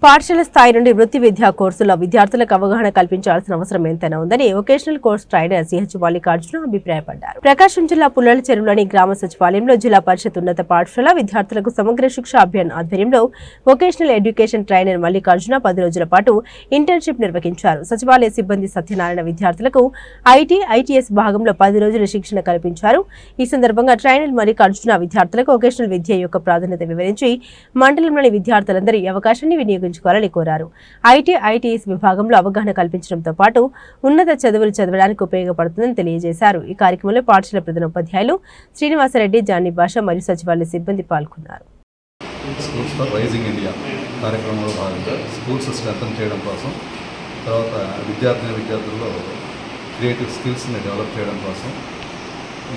పాఠశాల స్థాయి నుండి వృత్తి విద్యా కోర్సుల్లో విద్యార్థులకు అవగాహన కల్పించాల్సిన అవసరం ఎంతైనా ఉందని vocational course trainer CH Mallikarjuna అభిప్రాయపడ్డారు. ప్రకాశం జిల్లా పుల్లల చెరువులోని గ్రామ సచివాలయంలో జిల్లా పరిషత్ ఉన్నత పాఠశాల విద్యార్థులకు సమగ్ర శిక్ష అభియాన్ ఆధ్వర్యంలో వొకేషనల్ ఎడ్యుకేషన్ ట్రైనర్ మల్లికార్జున 10 రోజుల పాటు ఇంటర్న్షిప్ నిర్వహించారు. సచివాలయ సిబ్బంది సత్యనారాయణ విద్యార్థులకు ఐటీ, ఐటీఎస్ భాగంలో 10 రోజుల శిక్షణ కల్పించారు. ఈ సందర్భంగా ట్రైనర్ మల్లికార్జున విద్యార్థులకు వొకేషనల్ విద్య యొక్క ప్రాధాన్యత వివరించి మండలంలోని విద్యార్థులందరూ ఈ అవకాశాన్ని వినియోగించాలని కోరారు. ఐటీ, ఐటీఎస్ విభాగంలో అవగాహన కల్పించడంతో పాటు ఉన్నత చదువులు చదవడానికి ఉపయోగపడుతుందని తెలియజేశారు. ఈ కార్యక్రమంలో పాఠశాల ప్రధాన ఉపాధ్యాయులు శ్రీనివాసరెడ్డి, జానీ భాష మరియు సచివాలయ సిబ్బంది పాల్గొన్నారు. స్కూల్స్ ఫర్ రైజింగ్ ఇండియా కార్యక్రమంలో భాగంగా స్కూల్స్ స్ట్రెంథన్ చేయడం కోసం, తర్వాత విద్యార్థుల్లో క్రియేటివ్ స్కిల్స్ని డెవలప్ చేయడం కోసం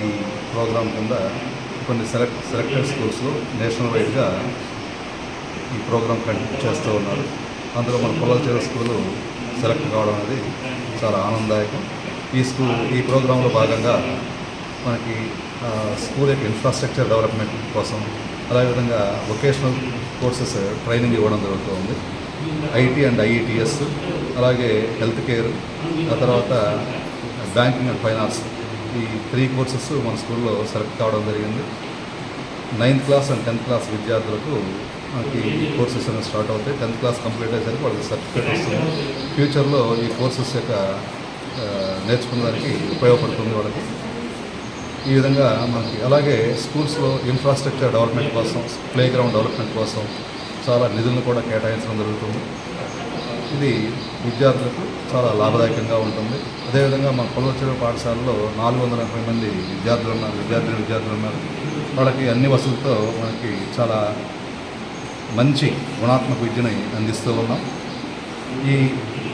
ఈ ప్రోగ్రాం కింద కొన్ని సెలెక్టెడ్ స్కూల్స్లో నేషనల్ వైడ్గా ఈ ప్రోగ్రాం కండక్ట్ చేస్తూ ఉన్నారు. అందులో మన పుల్లల చెరువు స్కూలు సెలెక్ట్ కావడం అనేది చాలా ఆనందదాయకం. ఈ ప్రోగ్రాంలో భాగంగా మనకి స్కూల్ యొక్క ఇన్ఫ్రాస్ట్రక్చర్ డెవలప్మెంట్ కోసం, అదేవిధంగా వొకేషనల్ కోర్సెస్ ట్రైనింగ్ ఇవ్వడం జరుగుతుంది. ఐటీ అండ్ ఐఈటీఎస్, అలాగే హెల్త్ కేర్, ఆ తర్వాత బ్యాంకింగ్ అండ్ ఫైనాన్స్, ఈ 3 కోర్సెస్ మన స్కూల్లో సెలెక్ట్ కావడం జరిగింది. 9th class and 10th class విద్యార్థులకు మనకి ఈ కోర్సెస్ అనేవి స్టార్ట్ అవుతాయి. 10th క్లాస్ కంప్లీట్ అయ్యేసరికి వాళ్ళకి సర్టిఫికేట్ వస్తుంది. ఫ్యూచర్లో ఈ కోర్సెస్ యొక్క నేర్చుకోవడానికి ఉపయోగపడుతుంది వాళ్ళకి. ఈ విధంగా మనకి అలాగే స్కూల్స్లో ఇన్ఫ్రాస్ట్రక్చర్ డెవలప్మెంట్ కోసం, ప్లే గ్రౌండ్ డెవలప్మెంట్ కోసం చాలా నిధులను కూడా కేటాయించడం జరుగుతుంది. ఇది విద్యార్థులకు చాలా లాభదాయకంగా ఉంటుంది. అదేవిధంగా మన పుల్లల చెరువు పాఠశాలలో 480 మంది విద్యార్థులు ఉన్నారు. వాళ్ళకి అన్ని వసతులతో మనకి చాలా మంచి గుణాత్మక విద్యని అందిస్తూ ఉన్నాం. ఈ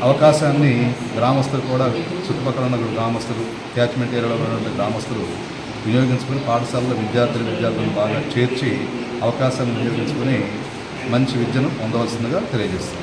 అవకాశాన్ని గ్రామస్తులు కూడా, చుట్టుపక్కల ఉన్న గ్రామస్తులు, క్యాచ్మెంట్ ఏరియాలో ఉన్నటువంటి గ్రామస్తులు వినియోగించుకుని పాఠశాలలో విద్యార్థులను బాగా చేర్చి అవకాశాన్ని వినియోగించుకుని మంచి విద్యను పొందవలసిందిగా తెలియజేస్తున్నాం.